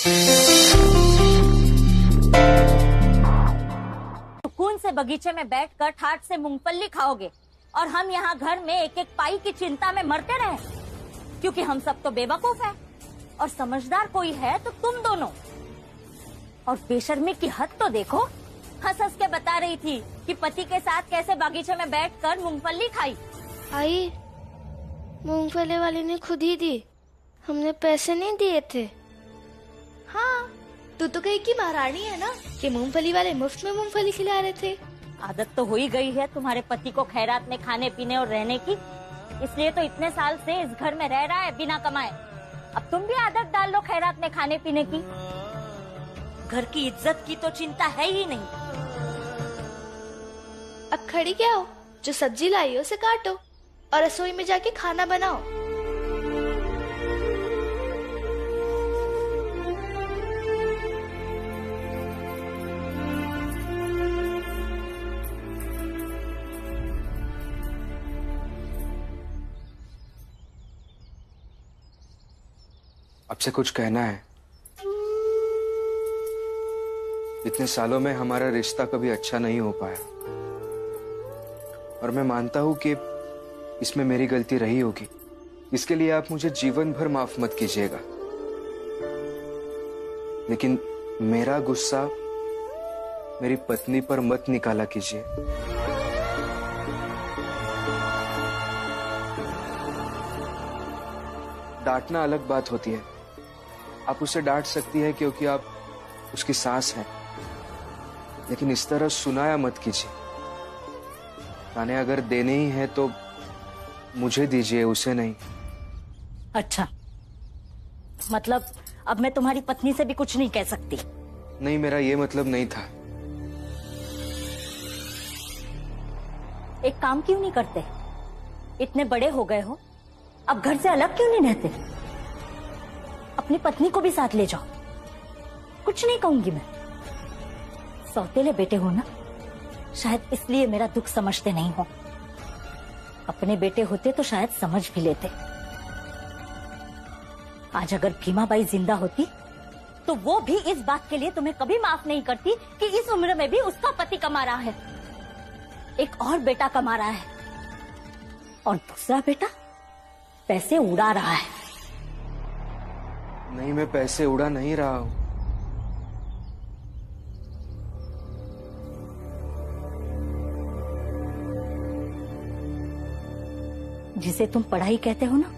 सुकून से बगीचे में बैठकर ठाट से मूंगफली खाओगे और हम यहाँ घर में एक एक पाई की चिंता में मरते रहे, क्योंकि हम सब तो बेवकूफ हैं और समझदार कोई है तो तुम दोनों। और बेशर्मी की हद तो देखो, हंस हंस के बता रही थी कि पति के साथ कैसे बगीचे में बैठकर मूंगफली खाई। आई, मूंगफली वाली ने खुद ही दी, हमने पैसे नहीं दिए थे। हाँ, तू तो कहीं की महारानी है ना कि मूंगफली वाले मुफ्त में मूंगफली खिला रहे थे। आदत तो हो ही गई है तुम्हारे पति को खैरात में खाने पीने और रहने की, इसलिए तो इतने साल से इस घर में रह रहा है बिना कमाए। अब तुम भी आदत डाल लो खैरात में खाने पीने की। घर की इज्जत की तो चिंता है ही नहीं। अब खड़ी क्या हो, जो सब्जी लाई हो उसे काटो और रसोई में जाके खाना बनाओ। आपसे कुछ कहना है। इतने सालों में हमारा रिश्ता कभी अच्छा नहीं हो पाया और मैं मानता हूं कि इसमें मेरी गलती रही होगी। इसके लिए आप मुझे जीवन भर माफ मत कीजिएगा, लेकिन मेरा गुस्सा मेरी पत्नी पर मत निकाला कीजिए। डांटना अलग बात होती है, आप उसे डांट सकती है क्योंकि आप उसकी सास हैं, लेकिन इस तरह सुनाया मत कीजिए। ताने अगर देने ही है तो मुझे दीजिए, उसे नहीं। अच्छा, मतलब अब मैं तुम्हारी पत्नी से भी कुछ नहीं कह सकती? नहीं, मेरा ये मतलब नहीं था। एक काम क्यों नहीं करते? इतने बड़े हो गए हो, अब घर से अलग क्यों नहीं रहते? अपनी पत्नी को भी साथ ले जाओ। कुछ नहीं कहूंगी मैं। सौतेले बेटे हो ना, शायद इसलिए मेरा दुख समझते नहीं हो। अपने बेटे होते तो शायद समझ भी लेते। आज अगर भीमाबाई जिंदा होती तो वो भी इस बात के लिए तुम्हें कभी माफ नहीं करती कि इस उम्र में भी उसका पति कमा रहा है, एक और बेटा कमा रहा है और दूसरा बेटा पैसे उड़ा रहा है। नहीं, मैं पैसे उड़ा नहीं रहा हूं। जिसे तुम पढ़ाई कहते हो ना,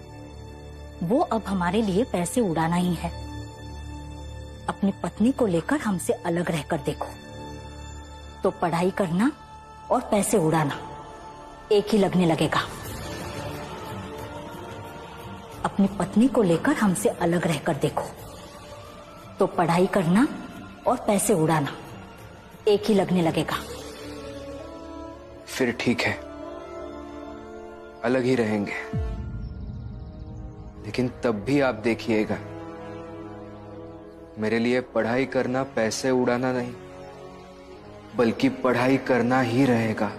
वो अब हमारे लिए पैसे उड़ाना ही है। अपनी पत्नी को लेकर हमसे अलग रहकर देखो तो पढ़ाई करना और पैसे उड़ाना एक ही लगने लगेगा। अपनी पत्नी को लेकर हमसे अलग रहकर देखो तो पढ़ाई करना और पैसे उड़ाना एक ही लगने लगेगा। फिर ठीक है, अलग ही रहेंगे, लेकिन तब भी आप देखिएगा, मेरे लिए पढ़ाई करना पैसे उड़ाना नहीं, बल्कि पढ़ाई करना ही रहेगा।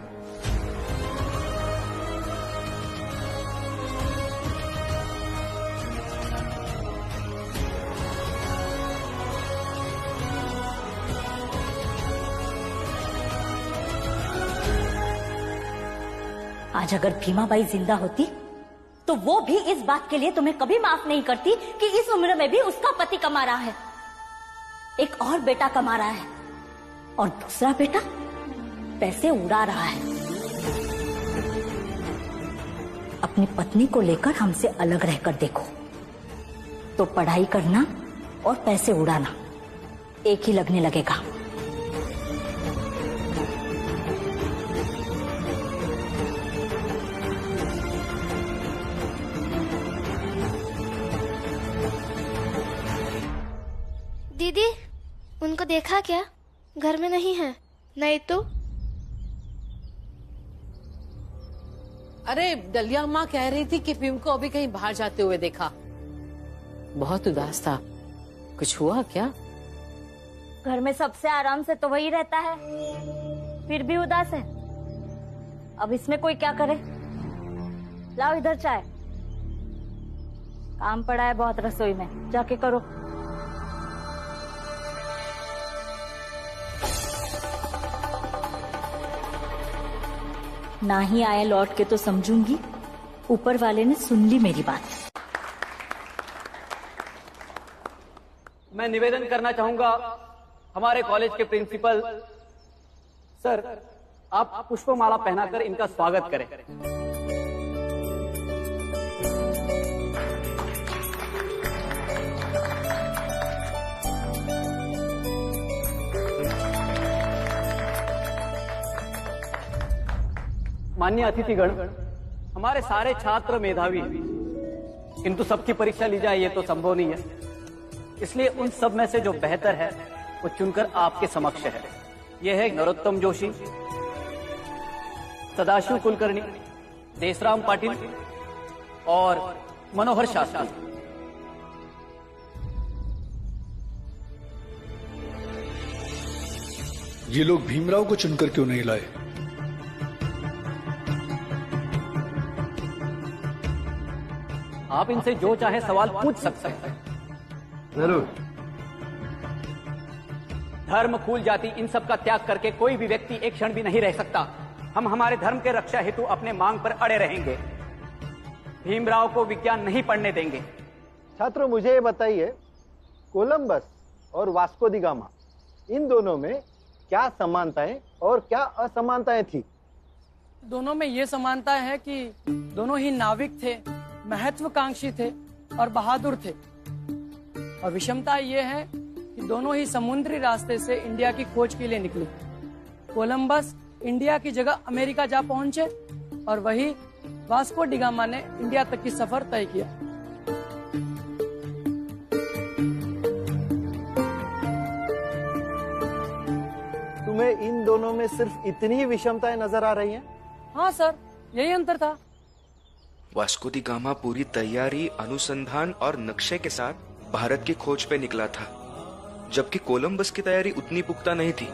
आज अगर भीमाबाई जिंदा होती तो वो भी इस बात के लिए तुम्हें कभी माफ नहीं करती कि इस उम्र में भी उसका पति कमा रहा है, एक और बेटा कमा रहा है और दूसरा बेटा पैसे उड़ा रहा है। अपनी पत्नी को लेकर हमसे अलग रहकर देखो तो पढ़ाई करना और पैसे उड़ाना एक ही लगने लगेगा। दीदी, उनको देखा क्या? घर में नहीं है। नहीं तो अरे डलिया माँ कह रही थी कि पिम को अभी कहीं बाहर जाते हुए देखा, बहुत उदास था। कुछ हुआ क्या? घर में सबसे आराम से तो वही रहता है, फिर भी उदास है। अब इसमें कोई क्या करे? लाओ इधर चाय, काम पड़ा है बहुत रसोई में, जाके करो। ना ही आए लौट के तो समझूंगी ऊपर वाले ने सुन ली मेरी बात। मैं निवेदन करना चाहूंगा हमारे कॉलेज के प्रिंसिपल सर, आप पुष्पमाला पहनाकर इनका स्वागत करें। माननीय अतिथिगण, हमारे सारे छात्र मेधावी हैं, किंतु सबकी परीक्षा ली जाए ये तो संभव नहीं है, इसलिए उन सब में से जो बेहतर है वो चुनकर आपके समक्ष है। यह है नरोत्तम जोशी, सदाशिव कुलकर्णी, देशराम पाटिल और मनोहर शास्त्री। ये लोग भीमराव को चुनकर क्यों नहीं लाए? आप इनसे जो चाहे सवाल पूछ सकते हैं। जरूर। धर्म, कुल, जाति इन सब का त्याग करके कोई भी व्यक्ति एक क्षण भी नहीं रह सकता। हम हमारे धर्म के रक्षा हेतु अपने मांग पर अड़े रहेंगे। भीमराव को विज्ञान नहीं पढ़ने देंगे। छात्रों, मुझे ये बताइए, कोलंबस और वास्को दी गामा, इन दोनों में क्या समानताएं और क्या असमानताएं थी? दोनों में ये समानता है कि दोनों ही नाविक थे, महत्वाकांक्षी थे और बहादुर थे। और विषमता ये है कि दोनों ही समुद्री रास्ते से इंडिया की खोज के लिए निकले। कोलंबस इंडिया की जगह अमेरिका जा पहुंचे और वही वास्को डी गामा ने इंडिया तक की सफर तय किया। तुम्हें इन दोनों में सिर्फ इतनी ही विषमताएं नजर आ रही हैं? हाँ सर, यही अंतर था। वास्को दी गामा पूरी तैयारी, अनुसंधान और नक्शे के साथ भारत की खोज पे निकला था, जबकि कोलंबस की तैयारी उतनी पुख्ता नहीं थी।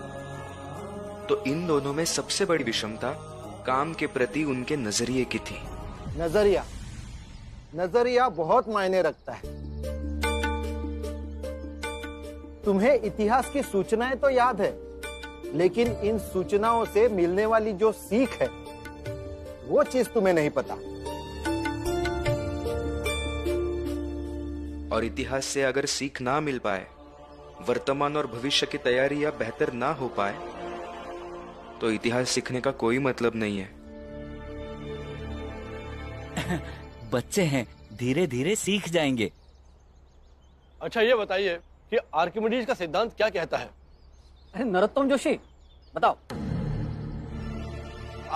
तो इन दोनों में सबसे बड़ी विषमता काम के प्रति उनके नजरिए की थी। नजरिया बहुत मायने रखता है। तुम्हें इतिहास की सूचनाएं तो याद है, लेकिन इन सूचनाओं से मिलने वाली जो सीख है वो चीज तुम्हें नहीं पता। और इतिहास से अगर सीख ना मिल पाए, वर्तमान और भविष्य की तैयारी या बेहतर ना हो पाए, तो इतिहास सीखने का कोई मतलब नहीं है। बच्चे हैं, धीरे धीरे सीख जाएंगे। अच्छा, ये बताइए कि आर्किमिडीज का सिद्धांत क्या कहता है? अरे नरोत्तम जोशी, बताओ।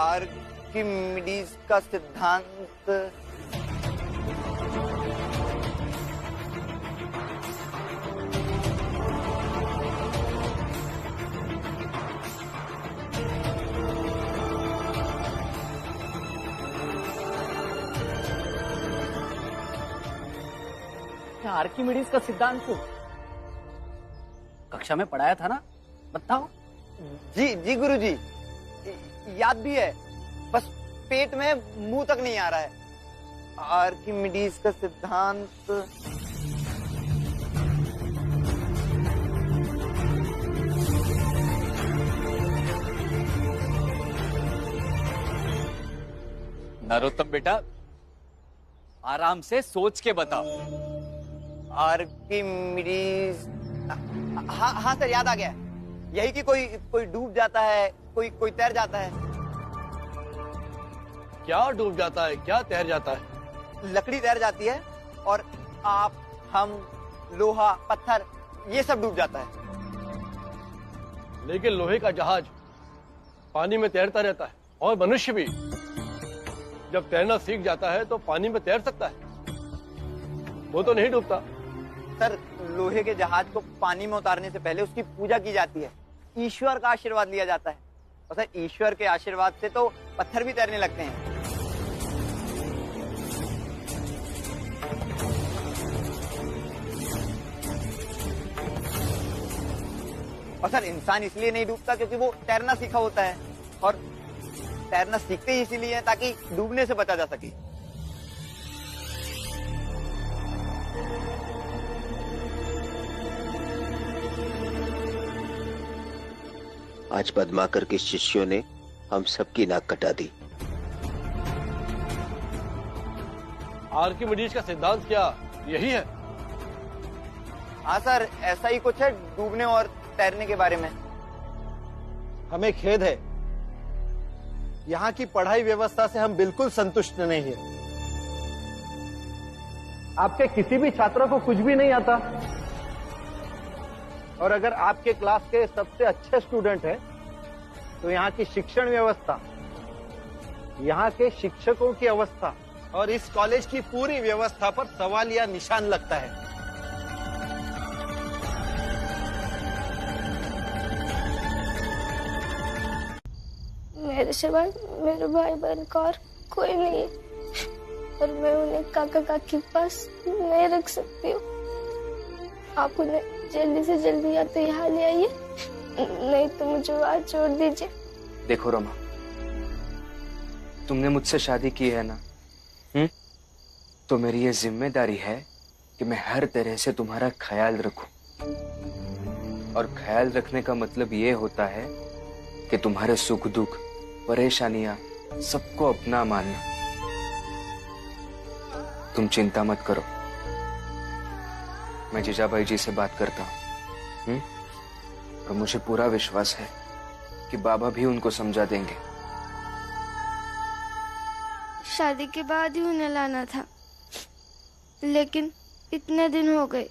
आर्किमिडीज का सिद्धांत आर्किमिडीज का सिद्धांत को कक्षा में पढ़ाया था ना, बताओ। जी गुरुजी, याद भी है, बस पेट में मुंह तक नहीं आ रहा है। आर्किमिडीज का सिद्धांत नरोत्तम बेटा, आराम से सोच के बताओ। आर्किमिडीज, हाँ सर, याद आ गया। यही कि कोई डूब जाता है, कोई तैर जाता है। क्या डूब जाता है, क्या तैर जाता है? लकड़ी तैर जाती है और आप, हम, लोहा, पत्थर, ये सब डूब जाता है। लेकिन लोहे का जहाज पानी में तैरता रहता है, और मनुष्य भी जब तैरना सीख जाता है तो पानी में तैर सकता है, वो तो नहीं डूबता। सर, लोहे के जहाज को पानी में उतारने से पहले उसकी पूजा की जाती है, ईश्वर का आशीर्वाद लिया जाता है। और सर, ईश्वर के आशीर्वाद से तो पत्थर भी तैरने लगते हैं। और सर, इंसान इसलिए नहीं डूबता क्योंकि वो तैरना सीखा होता है, और तैरना सीखते ही इसीलिए है ताकि डूबने से बचा जा सके। आज पद्माकर के शिष्यों ने हम सबकी नाक कटा दी। आर्किमिडीज का सिद्धांत क्या यही है? हाँ सर, ऐसा ही कुछ है डूबने और तैरने के बारे में। हमें खेद है, यहाँ की पढ़ाई व्यवस्था से हम बिल्कुल संतुष्ट नहीं है। आपके किसी भी छात्र को कुछ भी नहीं आता, और अगर आपके क्लास के सबसे अच्छे स्टूडेंट हैं, तो यहाँ की शिक्षण व्यवस्था, यहाँ के शिक्षकों की अवस्था और इस कॉलेज की पूरी व्यवस्था पर सवालिया निशान लगता है। मेरे सिवा मेरे भाई बहन का और कोई नहीं है, और मैं उन्हें काका काकी के पास नहीं रख सकती हूँ। आप उन्हें जल्दी से जल्दी या तो यहाँ ले आइए, नहीं तो मुझे वहाँ छोड़ दीजिए। देखो रमा, तुमने मुझसे शादी की है ना, तो मेरी ये जिम्मेदारी है कि मैं हर तरह से तुम्हारा ख्याल रखूं। और ख्याल रखने का मतलब ये होता है कि तुम्हारे सुख दुख, परेशानियां सबको अपना मानना। तुम चिंता मत करो, मैं जीजाबाई जी से बात करता हूँ, और मुझे पूरा विश्वास है कि बाबा भी उनको समझा देंगे। शादी के बाद ही उन्हें लाना था, लेकिन इतने दिन हो गए।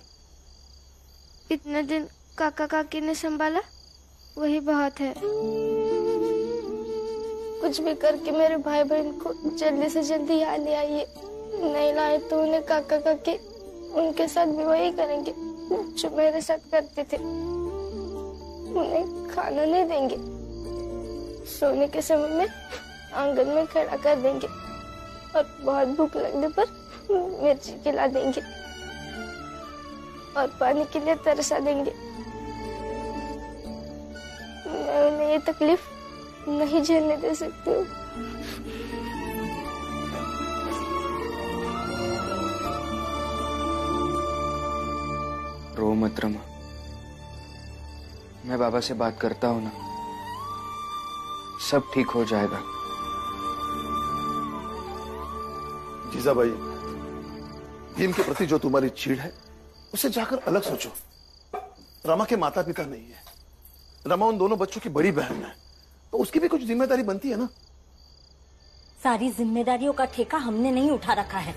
इतने दिन काका काकी ने संभाला, वही बहुत है। कुछ भी करके मेरे भाई बहन को जल्दी से जल्दी यहाँ ले आइए, नहीं लाए तो उन्हें काका काकी उनके साथ भी वही करेंगे जो मेरे साथ करते थे। उन्हें खाना नहीं देंगे, सोने के समय में आंगन में खड़ा कर देंगे, और बहुत भूख लगने पर मिर्ची खिला देंगे और पानी के लिए तरसा देंगे। मैं उन्हें ये तकलीफ नहीं झेलने दे सकती हूँ। रो मत रमा, मैं बाबा से बात करता हूँ ना, सब ठीक हो जाएगा। जीजाबाई, भीम के प्रति जो तुम्हारी चीड़ है उसे जाकर अलग सोचो। रमा के माता पिता नहीं है, रमा उन दोनों बच्चों की बड़ी बहन है, तो उसकी भी कुछ जिम्मेदारी बनती है ना। सारी जिम्मेदारियों का ठेका हमने नहीं उठा रखा है,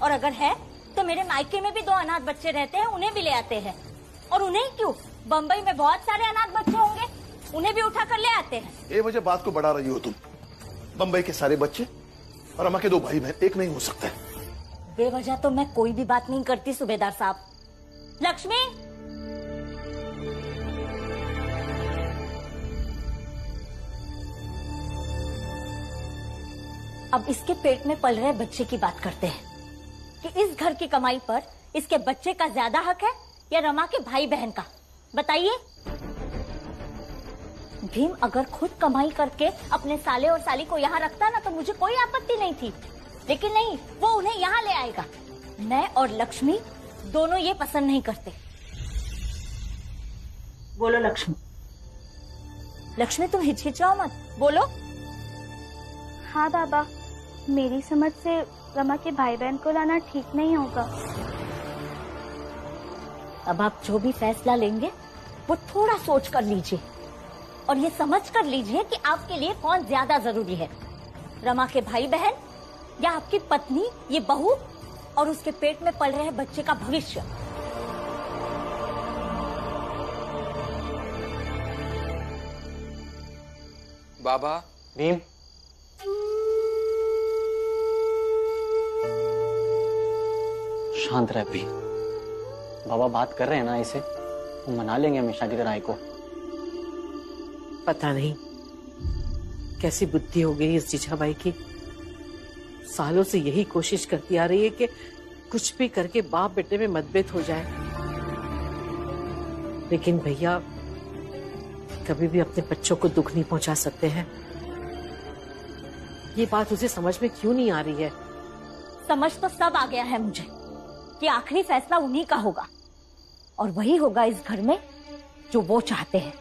और अगर है तो मेरे मायके में भी 2 अनाथ बच्चे रहते हैं, उन्हें भी ले आते हैं। और उन्हें क्यों, बम्बई में बहुत सारे अनाथ बच्चे होंगे, उन्हें भी उठा कर ले आते हैं। ये वजह बात को बढ़ा रही हो तुम। बम्बई के सारे बच्चे और रमा के 2 भाई बहन एक नहीं हो सकते। बेवजह तो मैं कोई भी बात नहीं करती सूबेदार साहब। लक्ष्मी, अब इसके पेट में पल रहे बच्चे की बात करते हैं कि इस घर की कमाई पर इसके बच्चे का ज्यादा हक है या रमा के भाई बहन का, बताइए। भीम अगर खुद कमाई करके अपने साले और साली को यहाँ रखता ना तो मुझे कोई आपत्ति नहीं थी, लेकिन नहीं, वो उन्हें यहाँ ले आएगा। मैं और लक्ष्मी दोनों ये पसंद नहीं करते। बोलो लक्ष्मी। लक्ष्मी तुम हिचकिचाओ मत, बोलो। हाँ बाबा, मेरी समझ से रमा के भाई बहन को लाना ठीक नहीं होगा। अब आप जो भी फैसला लेंगे वो थोड़ा सोच कर लीजिए, और ये समझ कर लीजिए कि आपके लिए कौन ज्यादा जरूरी है, रमा के भाई बहन या आपकी पत्नी, ये बहू और उसके पेट में पल रहे बच्चे का भविष्य। बाबा। भीम, शांत रह भीम। बाबा बात कर रहे हैं ना, इसे वो मना लेंगे हमेशा की तरह को। पता नहीं कैसी बुद्धि हो गई इस जीजाबाई की। सालों से यही कोशिश करती आ रही है कि कुछ भी करके बाप बेटे में मतभेद हो जाए, लेकिन भैया कभी भी अपने बच्चों को दुख नहीं पहुंचा सकते हैं। ये बात उसे समझ में क्यों नहीं आ रही है? समझ तो सब आ गया है मुझे कि आखिरी फैसला उन्हीं का होगा, और वही होगा इस घर में जो वो चाहते हैं,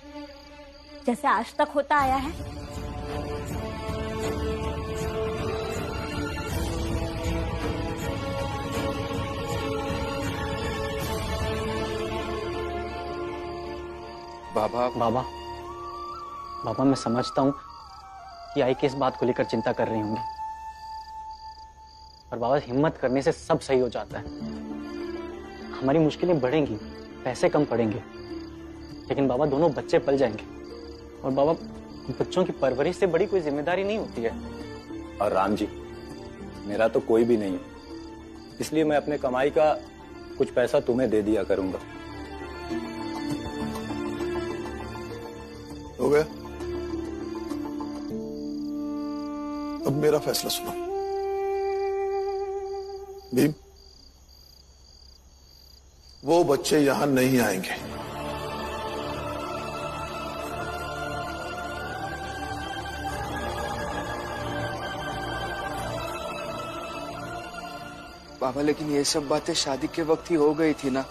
जैसे आज तक होता आया है। बाबा बाबा मैं समझता हूँ कि आई किस बात को लेकर चिंता कर रही होंगी, पर बाबा हिम्मत करने से सब सही हो जाता है। हमारी मुश्किलें बढ़ेंगी, पैसे कम पड़ेंगे, लेकिन बाबा दोनों बच्चे पल जाएंगे। और बाबा बच्चों की परवरिश से बड़ी कोई जिम्मेदारी नहीं होती है। और राम जी, मेरा तो कोई भी नहीं है, इसलिए मैं अपने कमाई का कुछ पैसा तुम्हें दे दिया करूंगा। हो गया? अब मेरा फैसला सुनो। भीम, वो बच्चे यहां नहीं आएंगे। बाबा लेकिन ये सब बातें शादी के वक्त ही हो गई थी ना,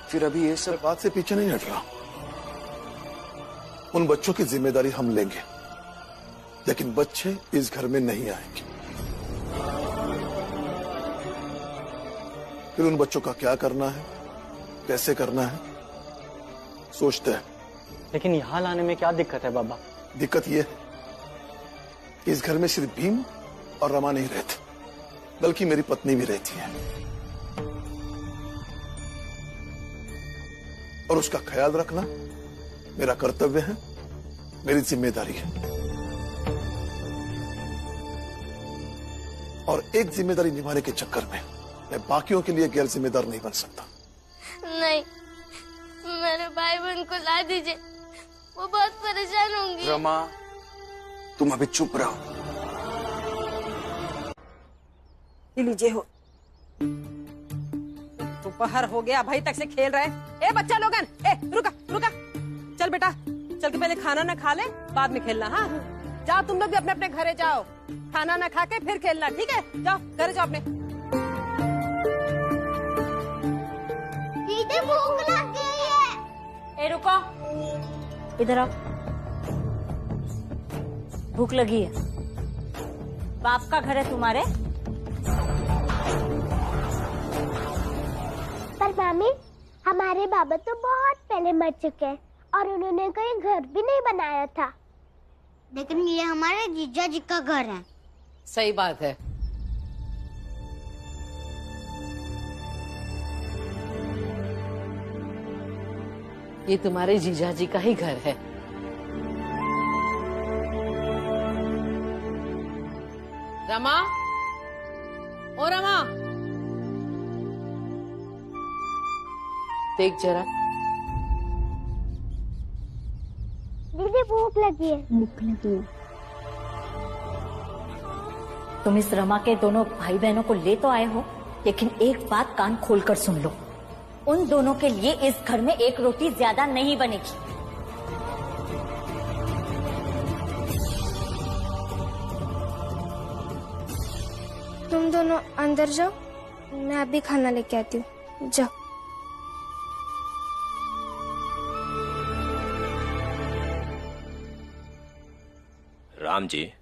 फिर अभी ये सब बात से पीछे नहीं हट रहा। उन बच्चों की जिम्मेदारी हम लेंगे, लेकिन बच्चे इस घर में नहीं आएंगे। फिर उन बच्चों का क्या करना है, कैसे करना है, सोचते हैं। लेकिन यहाँ लाने में क्या दिक्कत है बाबा? दिक्कत यह है कि इस घर में सिर्फ भीम और रमा नहीं रहते, बल्कि मेरी पत्नी भी रहती है, और उसका ख्याल रखना मेरा कर्तव्य है, मेरी जिम्मेदारी है। और एक जिम्मेदारी निभाने के चक्कर में मैं बाकियों के लिए गैर जिम्मेदार नहीं बन सकता। नहीं, मेरे भाई बहन को ला दीजिए, वो बहुत परेशान होंगी। रमा, तुम अभी चुप रहो। लीजिए हो, दोपहर हो गया, भाई तक से खेल रहे हैं। ए बच्चा लोगन, ए रुका रुका, चल बेटा, चल के पहले खाना ना खा ले, बाद में खेलना। हाँ जाओ, तुम लोग भी अपने अपने घरे जाओ, खाना ना खा के फिर खेलना, ठीक है? जाओ घरे जाओ अपने। दीदी भूख लग गई है। ए रुको, इधर आओ। भूख लगी है? बाप का घर है तुम्हारे? पर मामी, हमारे बाबा तो बहुत पहले मर चुके हैं और उन्होंने कोई घर भी नहीं बनाया था। लेकिन ये हमारे जीजा जी का घर है। सही बात है। ये तुम्हारे जीजा जी का ही घर है। रमा, ओ रमा, देख जरा। दीदी भूख लगी है। भूख लगी है। तुम इस रमा के दोनों भाई बहनों को ले तो आए हो, लेकिन एक बात कान खोलकर सुन लो, उन दोनों के लिए इस घर में एक रोटी ज्यादा नहीं बनेगी। तुम दोनों अंदर जाओ, मैं अभी खाना लेके आती हूँ। जाओ। राम जी,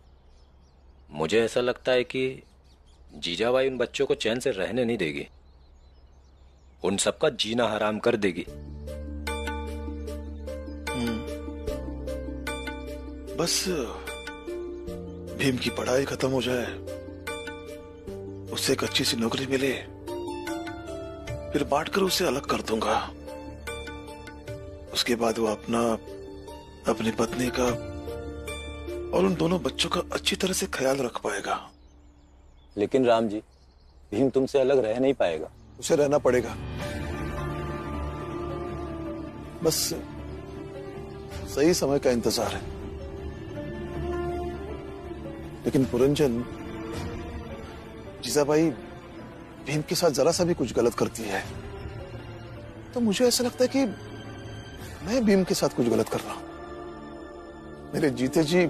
मुझे ऐसा लगता है कि जीजाबाई उन बच्चों को चैन से रहने नहीं देगी, उन सबका जीना हराम कर देगी। बस भीम की पढ़ाई खत्म हो जाए, उसे एक अच्छी सी नौकरी मिले, फिर बांटकर उसे अलग कर दूंगा। उसके बाद वो अपनी पत्नी का और उन दोनों बच्चों का अच्छी तरह से ख्याल रख पाएगा। लेकिन राम जी, भीम तुमसे अलग रह नहीं पाएगा। उसे रहना पड़ेगा, बस सही समय का इंतजार है। लेकिन पुरंजन, जीजाबाई भीम के साथ जरा सा भी कुछ गलत करती है तो मुझे ऐसा लगता है कि मैं भीम के साथ कुछ गलत कर रहा हूं। मेरे जीते जी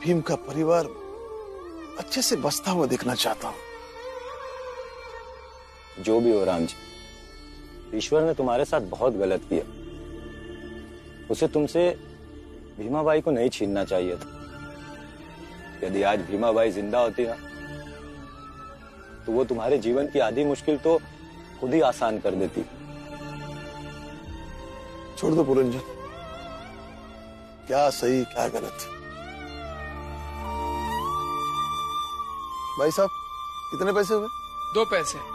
भीम का परिवार अच्छे से बसता हुआ देखना चाहता हूं। जो भी हो राम जी, ईश्वर ने तुम्हारे साथ बहुत गलत किया। उसे तुमसे भीमाबाई को नहीं छीनना चाहिए था। यदि आज भीमाबाई जिंदा होती ना, तो वो तुम्हारे जीवन की आधी मुश्किल तो खुद ही आसान कर देती। छोड़ दो पुरंजन, क्या सही क्या गलत। भाई साहब कितने पैसे हुए? 2 पैसे।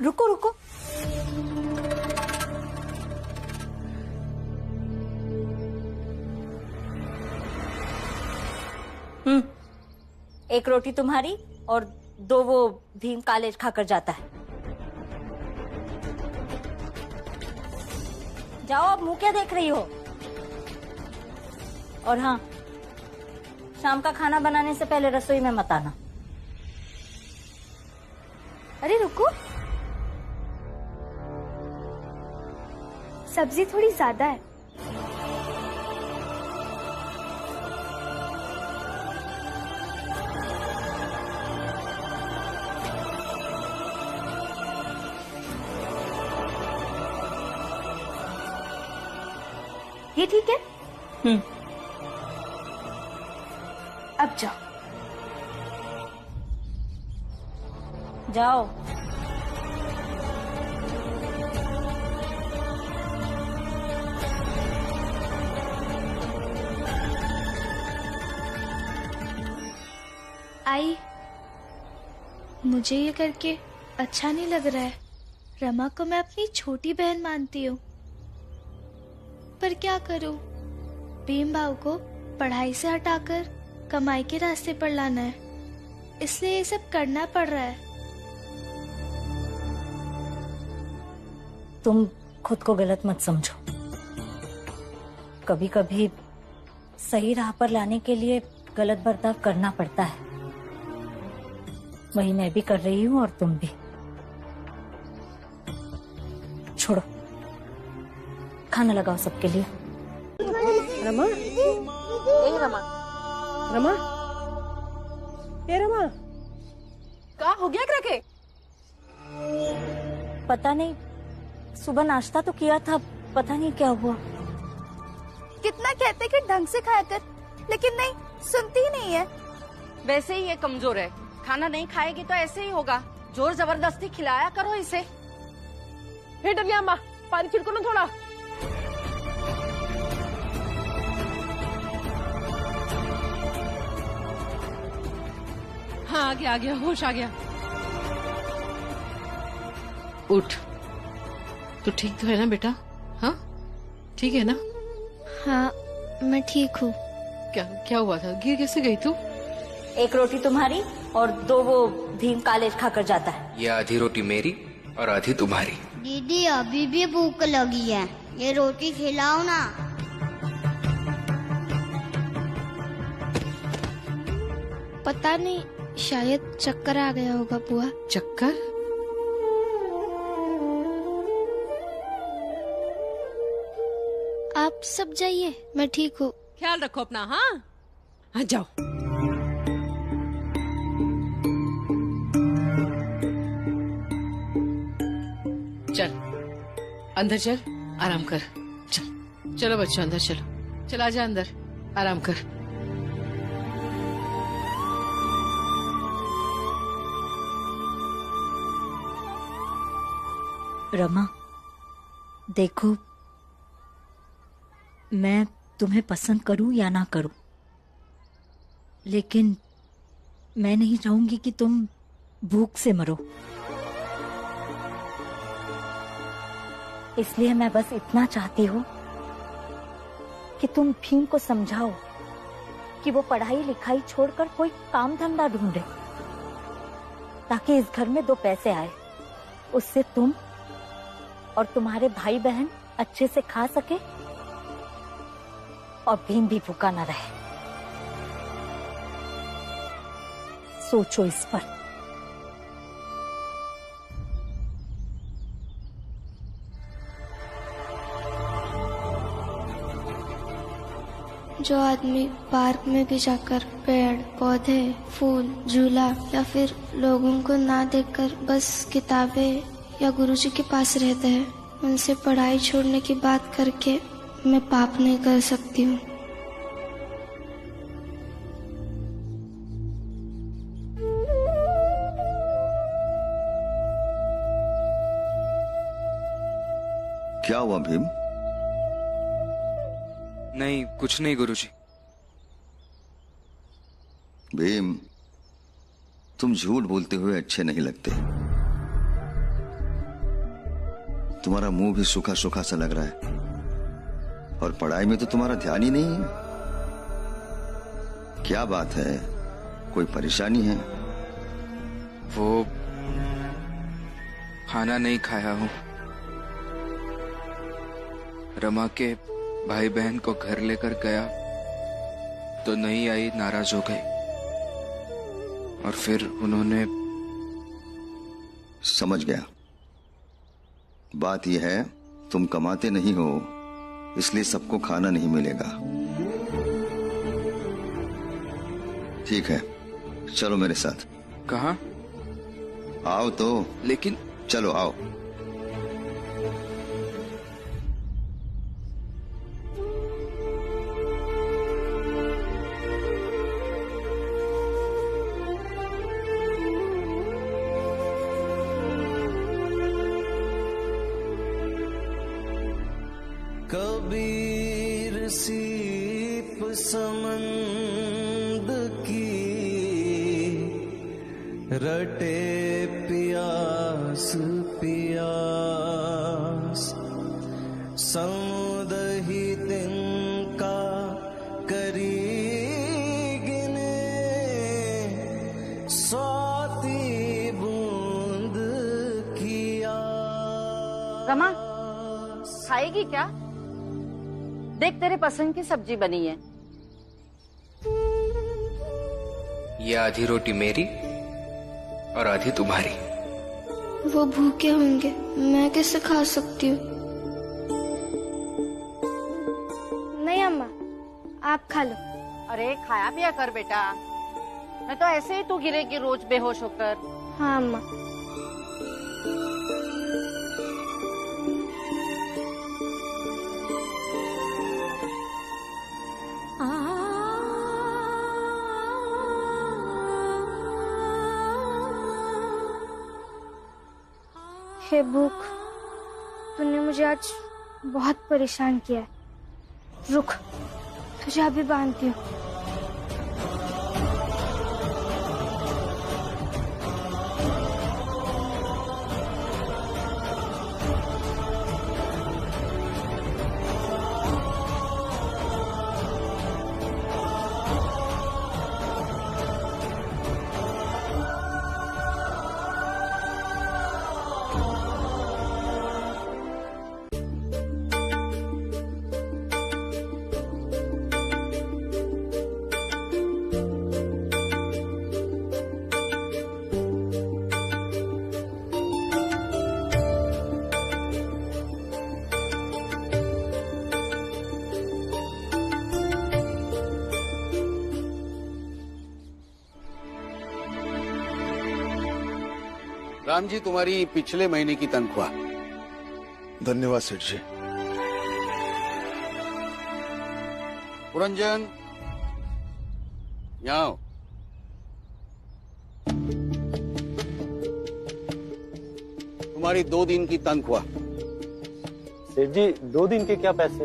रुको रुको, एक रोटी तुम्हारी और 2 वो भीम कॉलेज खाकर जाता है। जाओ, अब मुंह क्या देख रही हो? और हाँ, शाम का खाना बनाने से पहले रसोई में मत आना। अरे रुको, सब्जी थोड़ी ज्यादा है। ये ठीक है? अब जाओ। जाओ। आई, मुझे ये करके अच्छा नहीं लग रहा है। रमा को मैं अपनी छोटी बहन मानती हूँ, पर क्या करूँ? भीम भाव को पढ़ाई से हटाकर कमाई के रास्ते पर लाना है, इसलिए ये सब करना पड़ रहा है। तुम खुद को गलत मत समझो। कभी कभी सही राह पर लाने के लिए गलत बर्ताव करना पड़ता है। वही मैं भी कर रही हूँ और तुम भी। छोड़ो, खाना लगाओ सबके लिए। रमा, ए रमा, रमा, ए रमा, क्या हो गया करके? पता नहीं, सुबह नाश्ता तो किया था, पता नहीं क्या हुआ। कितना कहते कि ढंग से खाया कर, लेकिन नहीं सुनती ही नहीं है। वैसे ही ये कमजोर है, खाना नहीं खाएगी तो ऐसे ही होगा। जोर जबरदस्ती खिलाया करो इसे। हे डलिया अम्मा, पानी छिड़को ना थोड़ा। हाँ, आ गया होश आ गया। उठ, तू ठीक तो है ना बेटा? हाँ ठीक है ना? हाँ मैं ठीक हूँ। क्या क्या हुआ था? गिर कैसे गई तू? एक रोटी तुम्हारी और 2 वो भीम कॉलेज खाकर जाता है। ये आधी रोटी मेरी और आधी तुम्हारी। दीदी अभी भी भूख लगी है, ये रोटी खिलाओ ना। पता नहीं, शायद चक्कर आ गया होगा बुआ। चक्कर? आप सब जाइए, मैं ठीक हूँ। ख्याल रखो अपना। हाँ हाँ, जाओ। चल अंदर चल, आराम कर। चल चलो बच्चों अंदर चलो, चल आजा अंदर, आराम कर। रमा, देखो, मैं तुम्हें पसंद करूं या ना करूं, लेकिन मैं नहीं चाहूंगी कि तुम भूख से मरो। इसलिए मैं बस इतना चाहती हूँ कि तुम भीम को समझाओ कि वो पढ़ाई लिखाई छोड़कर कोई काम धंधा ढूंढे, ताकि इस घर में 2 पैसे आए। उससे तुम और तुम्हारे भाई बहन अच्छे से खा सके और भीम भी भूखा न रहे। सोचो इस पर। जो आदमी पार्क में भी जाकर पेड़ पौधे फूल झूला या फिर लोगों को ना देखकर बस किताबें या गुरुजी के पास रहते हैं, उनसे पढ़ाई छोड़ने की बात करके मैं पाप नहीं कर सकती हूँ। क्या हुआ भीम? नहीं, कुछ नहीं गुरुजी। भीम, तुम झूठ बोलते हुए अच्छे नहीं लगते। तुम्हारा मुंह भी सूखा सूखा सा लग रहा है और पढ़ाई में तो तुम्हारा ध्यान ही नहीं है। क्या बात है? कोई परेशानी है? वो खाना नहीं खाया हूं। रमा के भाई बहन को घर लेकर गया तो नहीं आई, नाराज हो गई और फिर उन्होंने। समझ गया। बात यह है तुम कमाते नहीं हो, इसलिए सबको खाना नहीं मिलेगा। ठीक है, चलो मेरे साथ। कहाँ? आओ तो। लेकिन चलो आओ। कबीर सीप समंद की रटे प्यास प्यास, समुद ही तिनका करी गिने, स्वाति बूंद किया। रमा, खाएगी क्या? देख, तेरे पसंद की सब्जी बनी है। ये आधी रोटी मेरी और आधी तुम्हारी। वो भूखे होंगे, मैं कैसे खा सकती हूँ? नहीं अम्मा, आप खा लो। अरे खाया पिया कर बेटा, मैं तो ऐसे ही तू गिरेगी रोज बेहोश होकर। हाँ अम्मा। हे भूख, तूने मुझे आज बहुत परेशान किया है। रुक, तुझे अभी बांधती हूँ। राम जी, तुम्हारी पिछले महीने की तनख्वाह। धन्यवाद सेठ जी। पुरंजन, यहाँ आओ। तुम्हारी 2 दिन की तनख्वाह। सेठ जी, 2 दिन के क्या पैसे?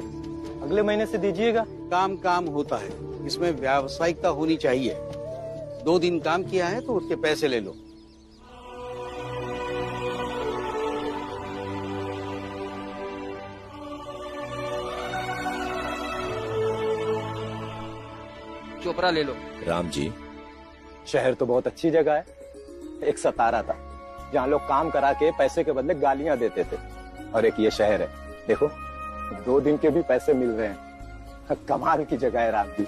अगले महीने से दीजिएगा। काम काम होता है, इसमें व्यावसायिकता होनी चाहिए। 2 दिन काम किया है तो उसके पैसे ले लो। चोपड़ा ले लो। राम जी, शहर तो बहुत अच्छी जगह है। एक सतारा था जहाँ लोग काम करा के पैसे के बदले गालियां देते थे, और एक ये शहर है, देखो 2 दिन के भी पैसे मिल रहे हैं। कमाल की जगह है राम जी।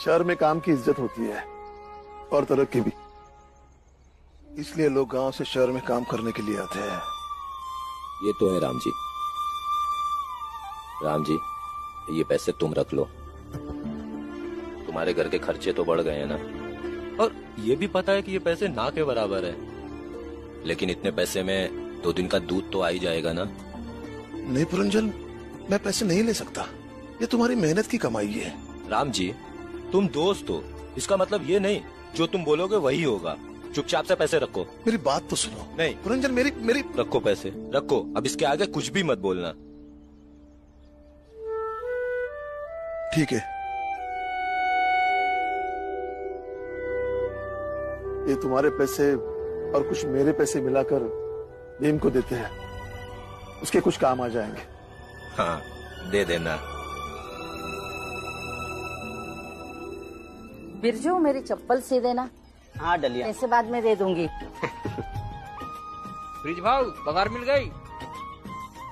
शहर में काम की इज्जत होती है और तरक्की भी, इसलिए लोग गांव से शहर में काम करने के लिए आते हैं। ये तो है राम जी। राम जी, ये पैसे तुम रख लो। तुम्हारे घर के खर्चे तो बढ़ गए हैं ना, और ये भी पता है कि ये पैसे ना के बराबर है, लेकिन इतने पैसे में 2 दिन का दूध तो आ ही जाएगा ना। नहीं पुरंजन, मैं पैसे नहीं ले सकता, ये तुम्हारी मेहनत की कमाई है। राम जी, तुम दोस्त हो, इसका मतलब ये नहीं जो तुम बोलोगे वही होगा। चुपचाप से पैसे रखो। मेरी बात तो सुनो। नहीं पुरंजन, मेरी रखो पैसे, रखो। अब इसके आगे कुछ भी मत बोलना। ठीक है, ये तुम्हारे पैसे और कुछ मेरे पैसे मिलाकर भीम को देते हैं, उसके कुछ काम आ जाएंगे। हाँ, दे देना। बिरजू, मेरी चप्पल सी देना। हाँ डलिया, पैसे बाद में दे दूंगी। ब्रिज भाऊ, पगार मिल गई?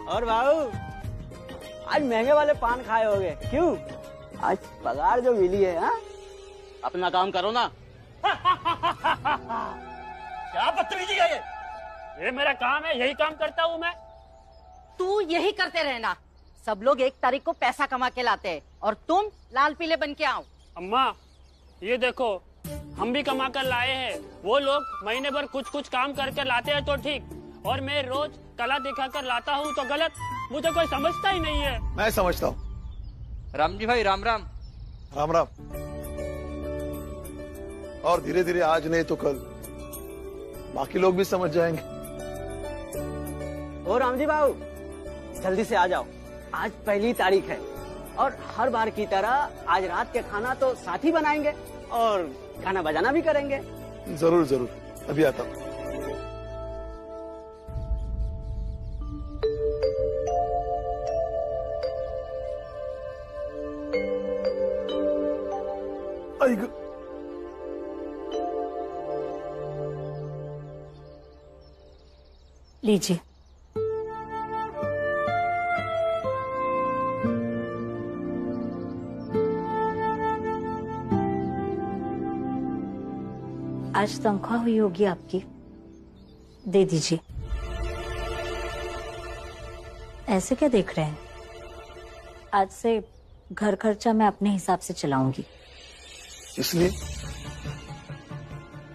और भाऊ, आज महंगे वाले पान खाए होगे, क्यों? आज पगार जो मिली है। हाँ, अपना काम करो ना। क्या बदतमीजी है ये मेरा काम है, यही काम करता हूँ मैं। तू यही करते रहना। सब लोग 1 तारीख को पैसा कमा के लाते हैं और तुम लाल पीले बन के आओ। अम्मा, ये देखो, हम भी कमा कर लाए हैं। वो लोग महीने भर कुछ कुछ काम करके लाते हैं तो ठीक, और मैं रोज कला दिखा कर लाता हूँ तो गलत। मुझे कोई समझता ही नहीं है। मैं समझता हूँ। राम जी भाई, राम राम। राम राम। और धीरे धीरे, आज नहीं तो कल, बाकी लोग भी समझ जाएंगे। ओ राम जी भाऊ, जल्दी से आ जाओ, आज 1 तारीख है और हर बार की तरह आज रात के खाना तो साथ ही बनाएंगे और गाना बजाना भी करेंगे। जरूर जरूर, अभी आता हूँ। लीजिए। आज तनख्वाह हुई होगी आपकी, दे दीजिए। ऐसे क्या देख रहे हैं? आज से घर खर्चा मैं अपने हिसाब से चलाऊंगी। इसलिए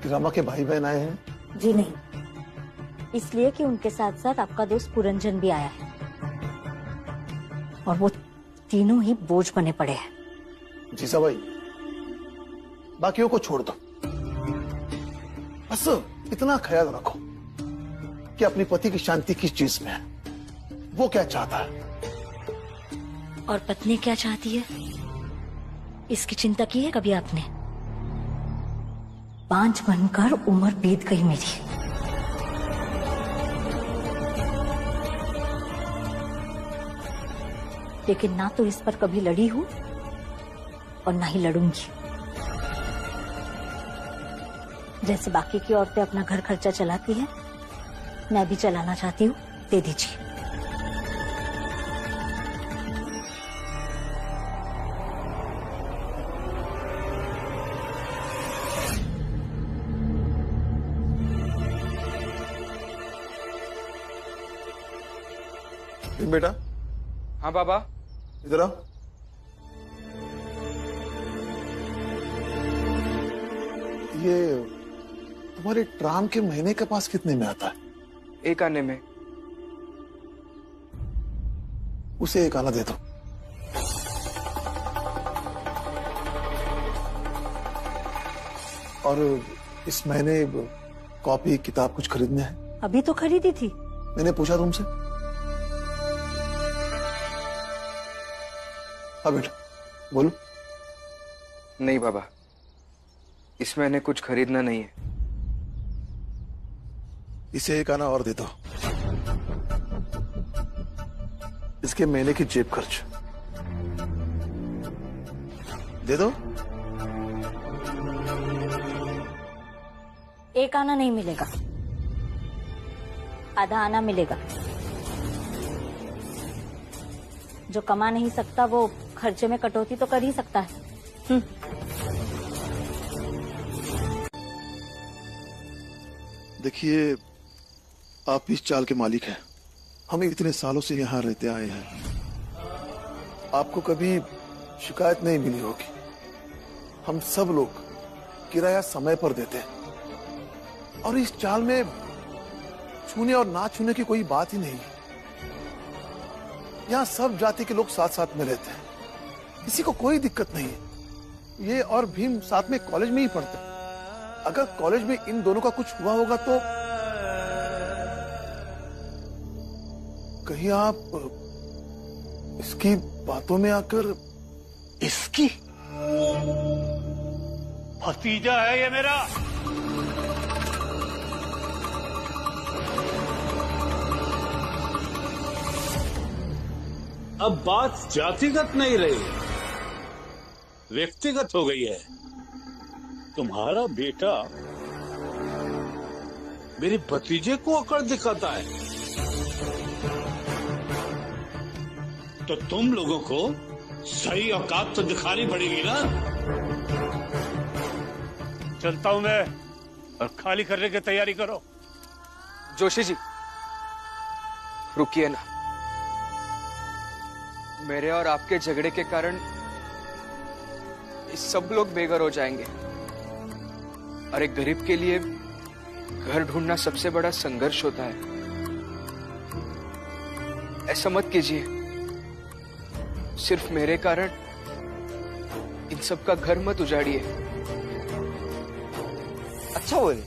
कि रमा के भाई बहन आए हैं? जी नहीं, इसलिए कि उनके साथ साथ आपका दोस्त पुरंजन भी आया है और वो तीनों ही बोझ बने पड़े हैं। जीजा भाई, बाकियों को छोड़ दो, बस इतना ख्याल रखो कि अपनी पति की शांति किस चीज में है, वो क्या चाहता है और पत्नी क्या चाहती है, इसकी चिंता की है कभी आपने? बांझ बनकर उम्र बीत गई मेरी। लेकिन ना तो इस पर कभी लड़ी हूं और ना ही लड़ूंगी। जैसे बाकी की औरतें अपना घर खर्चा चलाती हैं, मैं भी चलाना चाहती हूँ। दे दीजिए। बेटा। हाँ बाबा। इधर आओ। ये तुम्हारे ट्राम के महीने के पास कितने में आता है? 1 आने में। उसे 1 आना दे दो। और इस महीने कॉपी किताब कुछ खरीदने हैं? अभी तो खरीदी थी। मैंने पूछा तुमसे। हाँ बेटा, बोलो। नहीं बाबा, इस महीने कुछ खरीदना नहीं है। इसे 1 आना और दे दो। इसके महीने की जेब खर्च दे दो। 1 आना नहीं मिलेगा, आधा आना मिलेगा। जो कमा नहीं सकता वो खर्चे में कटौती तो कर ही सकता है। देखिए, आप इस चाल के मालिक हैं। हम इतने सालों से यहाँ रहते आए हैं। आपको कभी शिकायत नहीं मिली होगी। हम सब लोग किराया समय पर देते हैं और इस चाल में छूने और ना छूने की कोई बात ही नहीं है। यहाँ सब जाति के लोग साथ साथ में रहते हैं, किसी को कोई दिक्कत नहीं है। ये और भीम साथ में कॉलेज में ही पढ़ते हैं। अगर कॉलेज में इन दोनों का कुछ हुआ होगा तो कहीं आप इसकी बातों में आकर इसकी भतीजा है ये मेरा। अब बात जातिगत नहीं रही, व्यक्तिगत हो गई है। तुम्हारा बेटा मेरे भतीजे को अकड़ दिखाता है, तो तुम लोगों को सही औकात तो दिखानी पड़ेगी ना। चलता हूं मैं, और खाली करने की तैयारी करो। जोशी जी रुकिए ना, मेरे और आपके झगड़े के कारण सब लोग बेघर हो जाएंगे और एक गरीब के लिए घर ढूंढना सबसे बड़ा संघर्ष होता है। ऐसा मत कीजिए, सिर्फ मेरे कारण इन सब का घर मत उजाड़िए। अच्छा बोले,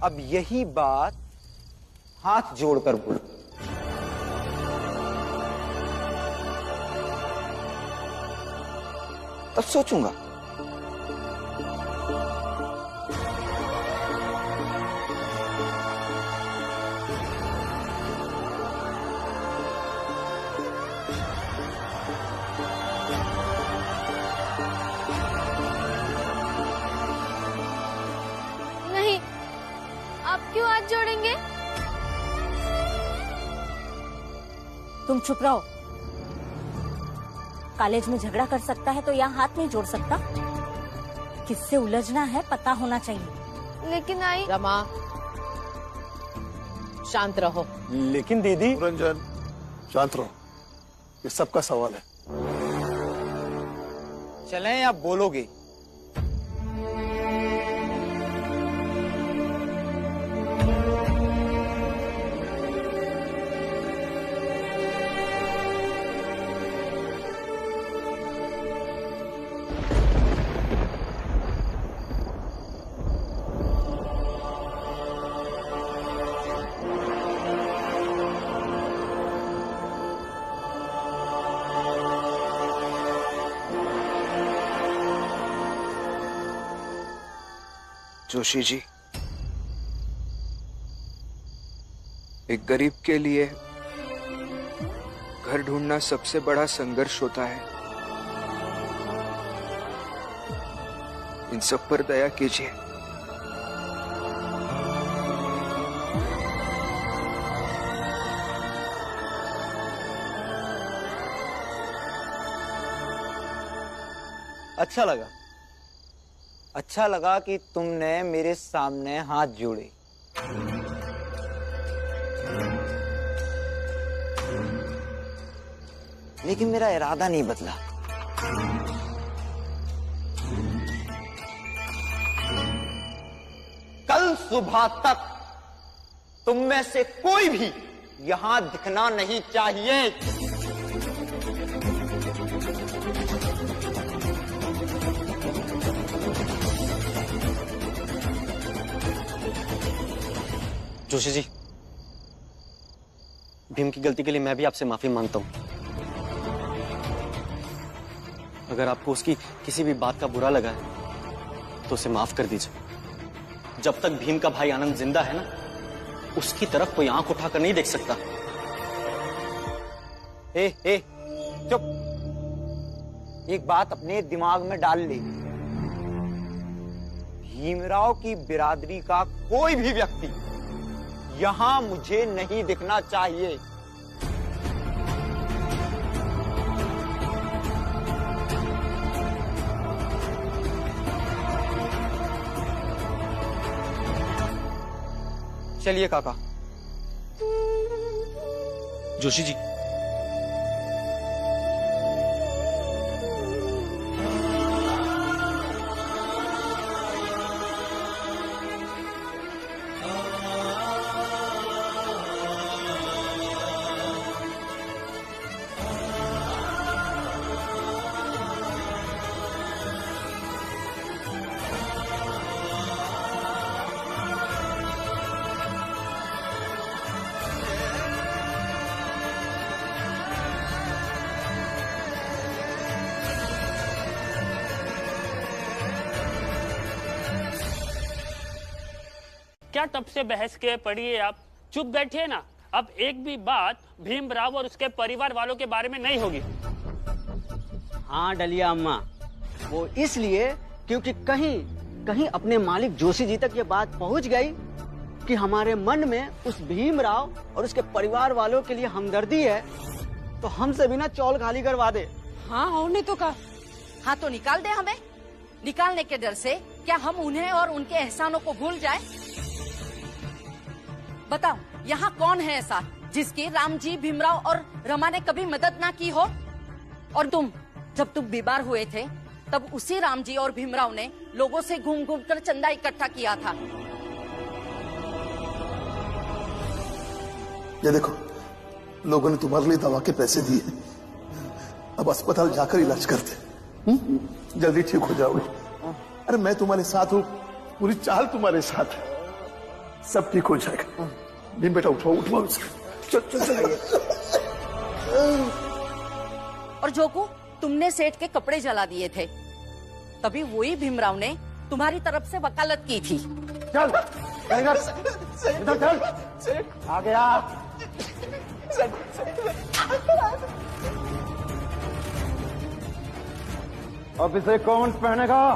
अब यही बात हाथ जोड़कर बोलो। तब सोचूंगा। नहीं, आप क्यों हाथ जोड़ेंगे? तुम चुप रहो। कॉलेज में झगड़ा कर सकता है तो यहाँ हाथ नहीं जोड़ सकता? किससे उलझना है पता होना चाहिए। लेकिन आई रमा, शांत रहो। लेकिन दीदी। रंजन शांत रहो, ये सबका सवाल है। चलें या बोलोगे? जोशी जी, एक गरीब के लिए घर ढूंढना सबसे बड़ा संघर्ष होता है। इन सब पर दया कीजिए। अच्छा लगा कि तुमने मेरे सामने हाथ जोड़े। लेकिन मेरा इरादा नहीं बदला। कल सुबह तक तुम में से कोई भी यहां दिखना नहीं चाहिए। जोशी जी, भीम की गलती के लिए मैं भी आपसे माफी मांगता हूं। अगर आपको उसकी किसी भी बात का बुरा लगा है तो उसे माफ कर दीजिए। जब तक भीम का भाई आनंद जिंदा है ना, उसकी तरफ कोई आंख उठाकर नहीं देख सकता। चुप। एक बात अपने दिमाग में डाल ले, भीमराव की बिरादरी का कोई भी व्यक्ति यहां मुझे नहीं दिखना चाहिए। चलिए काका। जोशी जी, क्या तब से बहस के पड़ी है आप? चुप बैठिए ना। अब एक भी बात भीमराव और उसके परिवार वालों के बारे में नहीं होगी। हाँ डलिया अम्मा, वो इसलिए क्योंकि कहीं कहीं अपने मालिक जोशी जी तक ये बात पहुंच गई कि हमारे मन में उस भीमराव और उसके परिवार वालों के लिए हमदर्दी है, तो हमसे भी ना चौल खाली करवा दे। हाँ, और नहीं तो का। हाँ तो निकाल दे हमें। निकालने के डर से क्या हम उन्हें और उनके एहसानों को भूल जाएं? बताओ, यहाँ कौन है ऐसा जिसकी रामजी, भीमराव और रमा ने कभी मदद ना की हो? और जब तुम बीमार हुए थे तब उसी रामजी और भीमराव ने लोगों से घूम घूम कर चंदा इकट्ठा किया था। ये देखो, लोगों ने तुम्हारे लिए दवा के पैसे दिए, अब अस्पताल जाकर इलाज करते, जल्दी ठीक हो जाओगे। अरे मैं तुम्हारे साथ हूँ, पूरी चाल तुम्हारे साथ है, सब ठीक हो जाएगा। भीम बेटा उठो उठो, चल चल चल। और जोकू, तुमने सेठ के कपड़े जला दिए थे, तभी वही भीमराव ने तुम्हारी तरफ से वकालत की थी। चल इधर चल, आ गया। अब इसे कौन पहनेगा?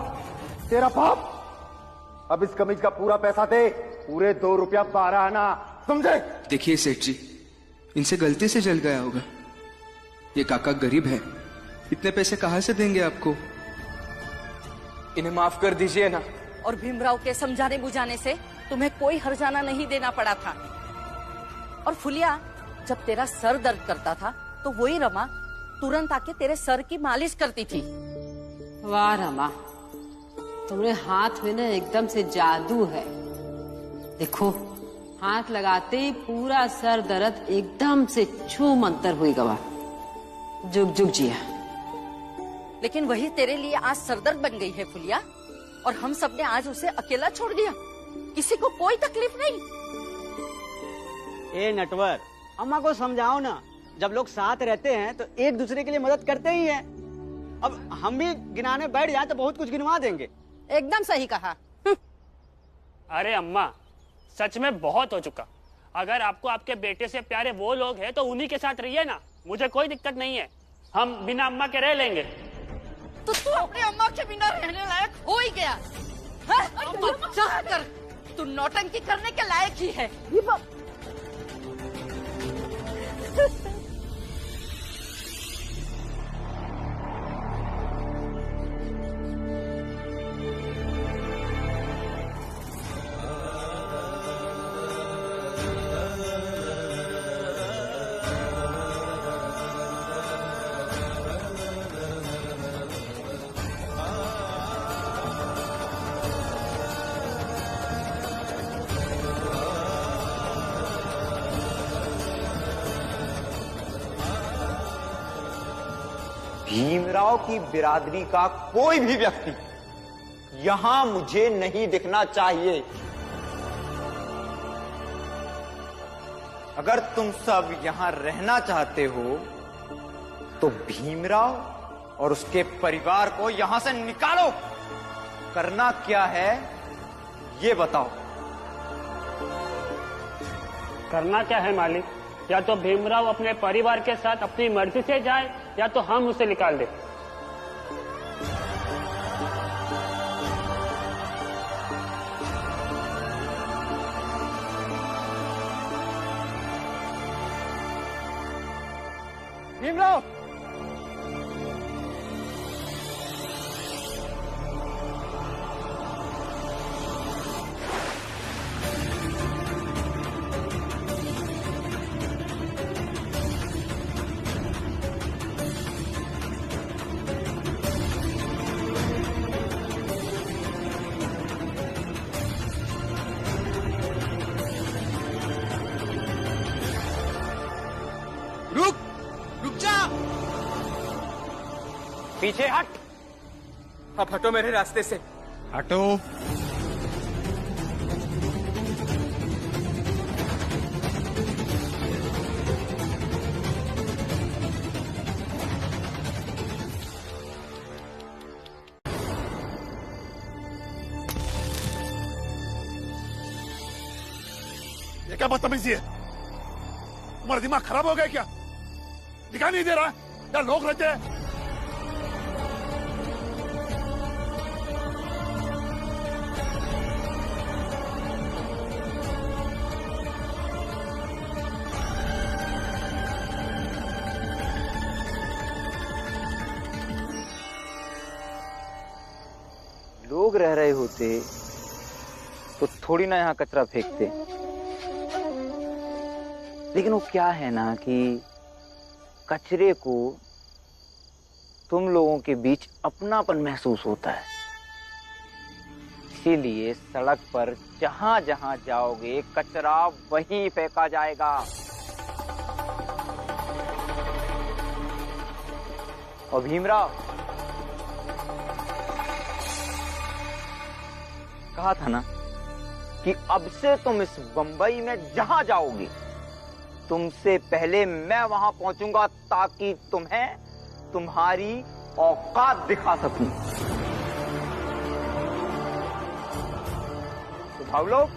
तेरा बाप। अब इस कमीज का पूरा पैसा दे, पूरे 2 रुपया 12 आना, समझे? देखिए सेठ जी, इनसे गलती से जल गया होगा। ये काका गरीब है, इतने पैसे कहां से देंगे आपको? इन्हें माफ कर दीजिए ना। और भीमराव के समझाने बुझाने से तुम्हें कोई हर्जाना नहीं देना पड़ा था। और फुलिया, जब तेरा सर दर्द करता था तो वही रमा तुरंत आके तेरे सर की मालिश करती थी। वाह रमा, तुम्हारे हाथ में ना एकदम से जादू है। देखो, हाथ लगाते ही पूरा सर दर्द एकदम से छू मंतर हुई गवा। जुग जुग जिया। लेकिन वही तेरे लिए आज सरदर्द बन गई है फुलिया, और हम सब ने आज उसे अकेला छोड़ दिया, किसी को कोई तकलीफ नहीं। ए नटवर, अम्मा को समझाओ ना, जब लोग साथ रहते हैं तो एक दूसरे के लिए मदद करते ही हैं। अब हम भी गिनाने बैठ जाए तो बहुत कुछ गिनवा देंगे। एकदम सही कहा। अरे अम्मा, सच में बहुत हो चुका। अगर आपको आपके बेटे से प्यारे वो लोग हैं तो उन्हीं के साथ रहिए ना, मुझे कोई दिक्कत नहीं है। हम बिना अम्मा के रह लेंगे। तो तू अपने अम्मा के बिना रहने लायक हो ही गया। तू चाह कर, तू नौटंकी करने के लायक ही है। भीमराव की बिरादरी का कोई भी व्यक्ति यहां मुझे नहीं दिखना चाहिए। अगर तुम सब यहां रहना चाहते हो तो भीमराव और उसके परिवार को यहां से निकालो। करना क्या है ये बताओ। करना क्या है मालिक? या तो भीमराव अपने परिवार के साथ अपनी मर्जी से जाए, या तो हम उसे निकाल दें। भीमराव, पीछे हट। अब हटो मेरे रास्ते से। हटो। ये क्या बदतमीजी है? तुम्हारा दिमाग खराब हो गया क्या? दिखाई नहीं दे रहा है क्या लोग रहते हैं? लोग रह रहे होते तो थोड़ी ना यहाँ कचरा फेंकते, लेकिन वो क्या है ना कि कचरे को तुम लोगों के बीच अपनापन महसूस होता है, इसीलिए सड़क पर जहां जहां जाओगे कचरा वहीं फेंका जाएगा। और भीमराव, कहा था ना कि अब से तुम इस बंबई में जहां जाओगे तुमसे पहले मैं वहां पहुंचूंगा ताकि तुम्हें तुम्हारी औकात दिखा सकूं। तो भाव लोग,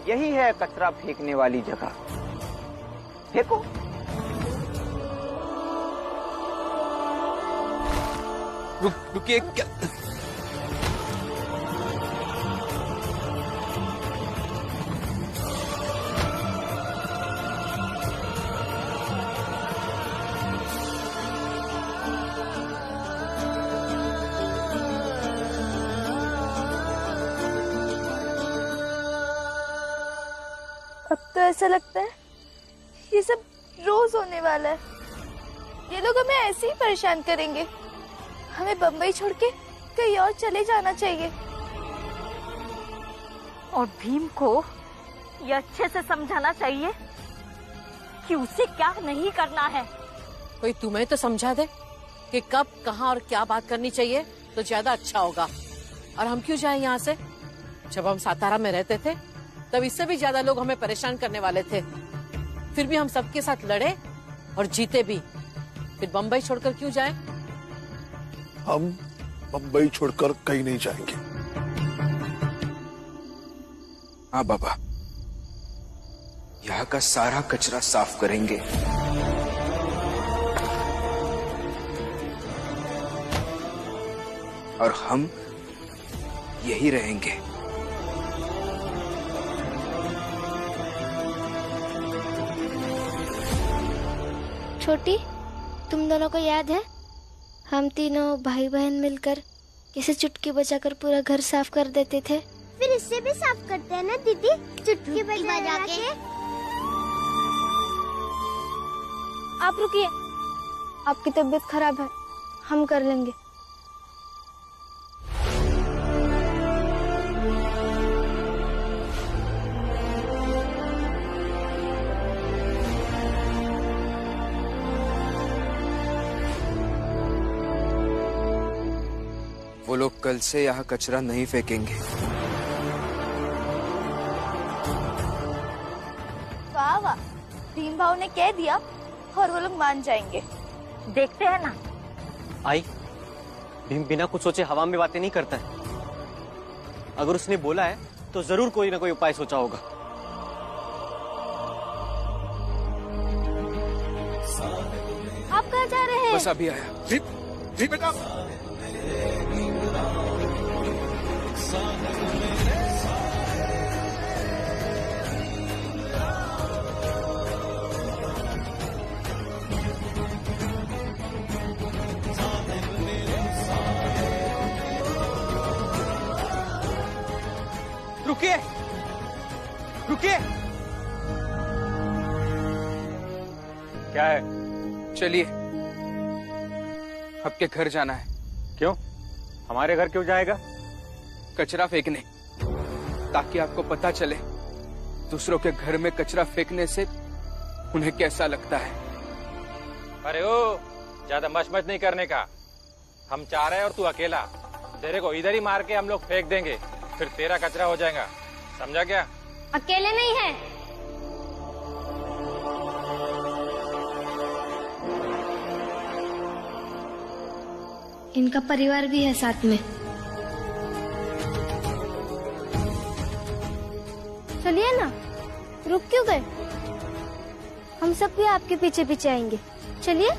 यही है कचरा फेंकने वाली जगह। फेंको। रुकिए, क्या अब तो ऐसा लगता है ये सब रोज होने वाला है। ये लोग हमें ऐसे ही परेशान करेंगे। हमें बम्बई छोड़ के कहीं और चले जाना चाहिए। और भीम को ये अच्छे से समझाना चाहिए कि उसे क्या नहीं करना है। कोई तुम्हें तो समझा दे कि कब, कहाँ और क्या बात करनी चाहिए तो ज्यादा अच्छा होगा। और हम क्यों जाए यहाँ से? जब हम सातारा में रहते थे तब इससे भी ज्यादा लोग हमें परेशान करने वाले थे, फिर भी हम सबके साथ लड़े और जीते भी। फिर बम्बई छोड़कर क्यों जाएं? हम बम्बई छोड़कर कहीं नहीं जाएंगे। हाँ बाबा, यहाँ का सारा कचरा साफ करेंगे। और हम यही रहेंगे। छोटी, तुम दोनों को याद है हम तीनों भाई बहन मिलकर कैसे चुटकी बजाकर पूरा घर साफ कर देते थे? फिर इससे भी साफ करते हैं ना दीदी, चुटकी बजा के। आप रुकिए, आपकी तबीयत खराब है, हम कर लेंगे। वो लोग कल से यहाँ कचरा नहीं फेंकेंगे। वाह वाह, भीम भाव ने कह दिया और वो लोग मान जाएंगे। देखते हैं ना। आई, भीम बिना कुछ सोचे हवा में बातें नहीं करता है। अगर उसने बोला है तो जरूर कोई ना कोई उपाय सोचा होगा। आप कहाँ जा रहे हैं? बस अभी आया। जी बेटा। रुकिए, रुकिए। क्या है? चलिए, आपके घर जाना है। क्यों? हमारे घर क्यों जाएगा? कचरा फेंकने, ताकि आपको पता चले दूसरों के घर में कचरा फेंकने से उन्हें कैसा लगता है। अरे ओ, ज्यादा मच नहीं करने का। हम चाह रहे हैं और तू अकेला। तेरे को इधर ही मार के हम लोग फेंक देंगे, फिर तेरा कचरा हो जाएगा। समझा क्या? अकेले नहीं है। इनका परिवार भी है साथ में। चलिए ना, रुक क्यों गए? हम सब भी आपके पीछे पीछे आएंगे, चलिए।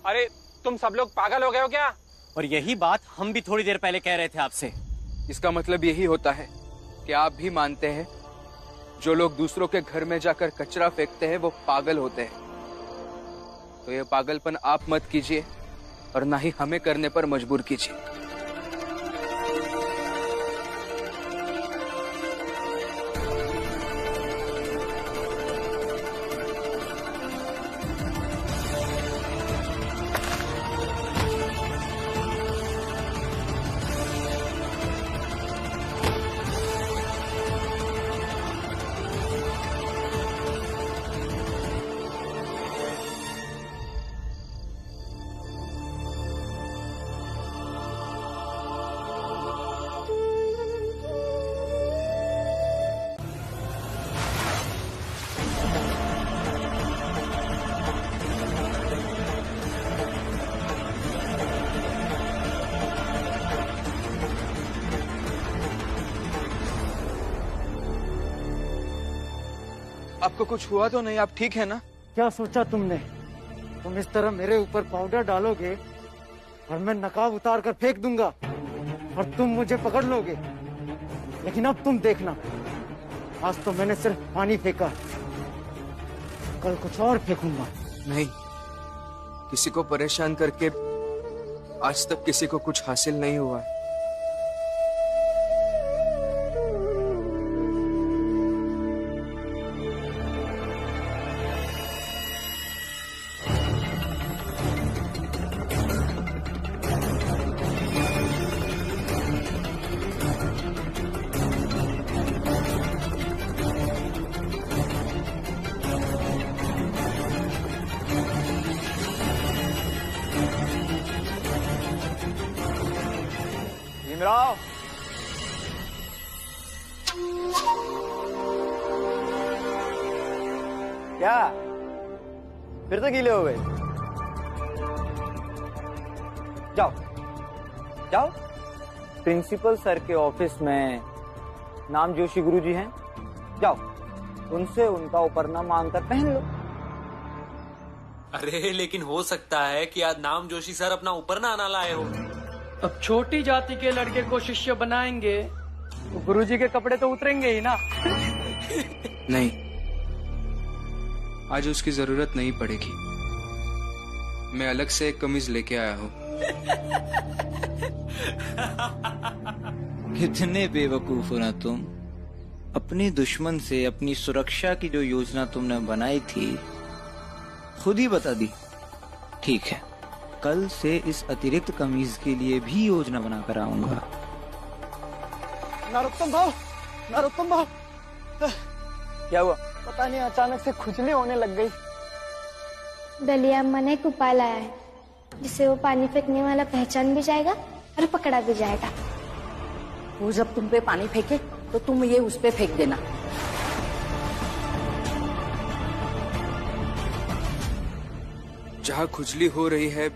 अरे तुम सब लोग पागल हो गए हो क्या? और यही बात हम भी थोड़ी देर पहले कह रहे थे आपसे। इसका मतलब यही होता है कि आप भी मानते हैं जो लोग दूसरों के घर में जाकर कचरा फेंकते हैं वो पागल होते हैं। तो ये पागलपन आप मत कीजिए और ना ही हमें करने पर मजबूर कीजिए। आपको कुछ हुआ तो नहीं? आप ठीक है ना? क्या सोचा तुमने? तुम इस तरह मेरे ऊपर पाउडर डालोगे और मैं नकाब उतार कर फेंक दूंगा और तुम मुझे पकड़ लोगे। लेकिन अब तुम देखना, आज तो मैंने सिर्फ पानी फेंका, कल कुछ और फेंकूंगा। नहीं, किसी को परेशान करके आज तक किसी को कुछ हासिल नहीं हुआ है। भीमराव, क्या फिर तो गीले हो गए? जाओ जाओ, प्रिंसिपल सर के ऑफिस में नाम जोशी गुरुजी हैं, जाओ उनसे उनका ऊपरना मांग कर पहन लो। अरे लेकिन हो सकता है कि आज नाम जोशी सर अपना ऊपरना आना लाए हो। अब छोटी जाति के लड़के को शिष्य बनाएंगे तो गुरुजी के कपड़े तो उतरेंगे ही ना। नहीं, आज उसकी जरूरत नहीं पड़ेगी। मैं अलग से एक कमीज लेके आया हूँ। कितने बेवकूफ हो ना तुम। अपने दुश्मन से अपनी सुरक्षा की जो योजना तुमने बनाई थी खुद ही बता दी। ठीक है, कल से इस अतिरिक्त कमीज के लिए भी योजना बनाकर आऊंगा। नरोत्तम भाव, नरोत्तम भाव, क्या हुआ? पता नहीं अचानक से खुजली होने लग गई। दलिया अम्मा ने एक उपाय लाया है जिससे वो पानी फेंकने वाला पहचान भी जाएगा और पकड़ा भी जाएगा। वो जब तुम पे पानी फेंके तो तुम ये उस पे फेंक देना। जहाँ खुजली हो रही है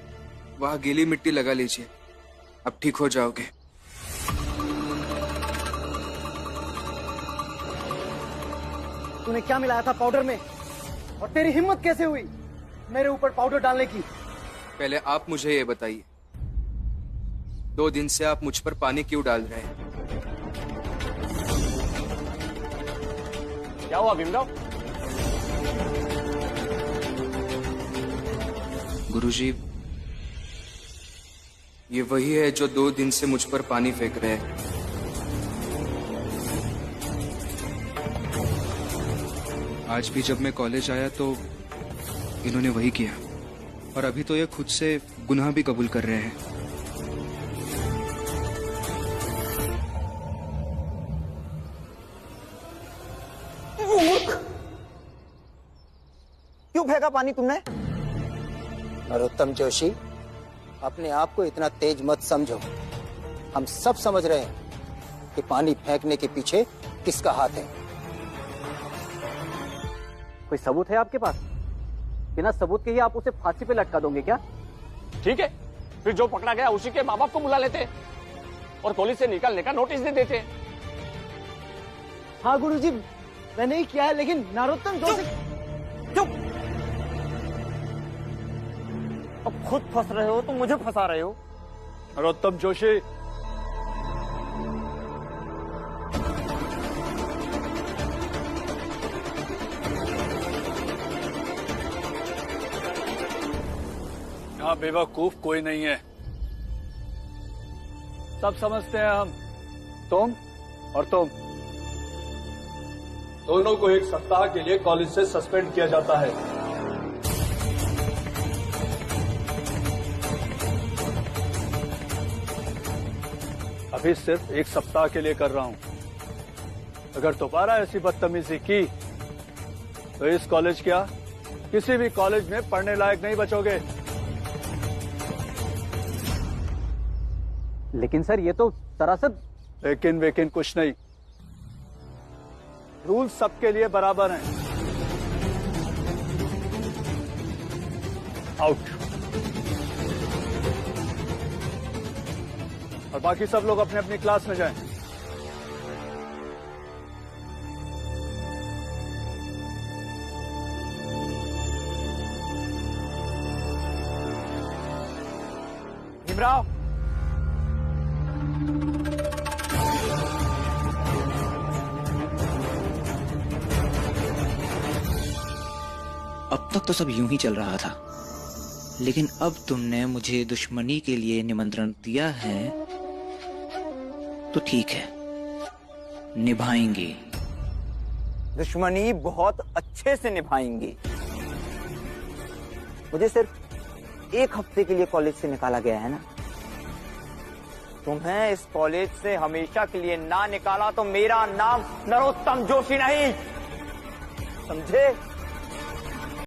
वहाँ गीली मिट्टी लगा लीजिए, अब ठीक हो जाओगे। तूने क्या मिलाया था पाउडर में और तेरी हिम्मत कैसे हुई मेरे ऊपर पाउडर डालने की? पहले आप मुझे ये बताइए, 2 दिन से आप मुझ पर पानी क्यों डाल रहे हैं? क्या हुआ भीमराव? गुरुजी, ये वही है जो 2 दिन से मुझ पर पानी फेंक रहे हैं। आज भी जब मैं कॉलेज आया तो इन्होंने वही किया और अभी तो ये खुद से गुनाह भी कबूल कर रहे हैं। क्यों फेंका पानी तुमने? नरोत्तम जोशी, अपने आप को इतना तेज मत समझो। हम सब समझ रहे हैं कि पानी फेंकने के पीछे किसका हाथ है। कोई सबूत है आपके पास? बिना सबूत के ही आप उसे फांसी पे लटका दोगे क्या? ठीक है, फिर जो पकड़ा गया उसी के माँ बाप को बुला लेते और कॉलेज से निकालने का नोटिस दे देते। हाँ गुरुजी, मैंने ही किया है, लेकिन नरोत्तम जोशी। चुप! अब खुद फंस रहे हो तो मुझे फंसा रहे हो। नरोत्तम जोशी, यहाँ बेवकूफ कोई नहीं है, सब समझते हैं हम। तुम और तुम दोनों को 1 सप्ताह के लिए कॉलेज से सस्पेंड किया जाता है। अभी सिर्फ 1 सप्ताह के लिए कर रहा हूं। अगर दोबारा ऐसी बदतमीजी की तो इस कॉलेज क्या, किसी भी कॉलेज में पढ़ने लायक नहीं बचोगे। लेकिन सर, ये तो सरासर। लेकिन वेकिन कुछ नहीं, रूल सबके लिए बराबर हैं। आउट। और बाकी सब लोग अपने अपनी क्लास में जाएं। भीमराव, अब तक तो सब यूं ही चल रहा था, लेकिन अब तुमने मुझे दुश्मनी के लिए निमंत्रण दिया है तो ठीक है, निभाएंगे। दुश्मनी बहुत अच्छे से निभाएंगे। मुझे सिर्फ 1 हफ्ते के लिए कॉलेज से निकाला गया है ना। तुम्हें इस कॉलेज से हमेशा के लिए ना निकाला तो मेरा नाम नरोत्तम जोशी नहीं, समझे?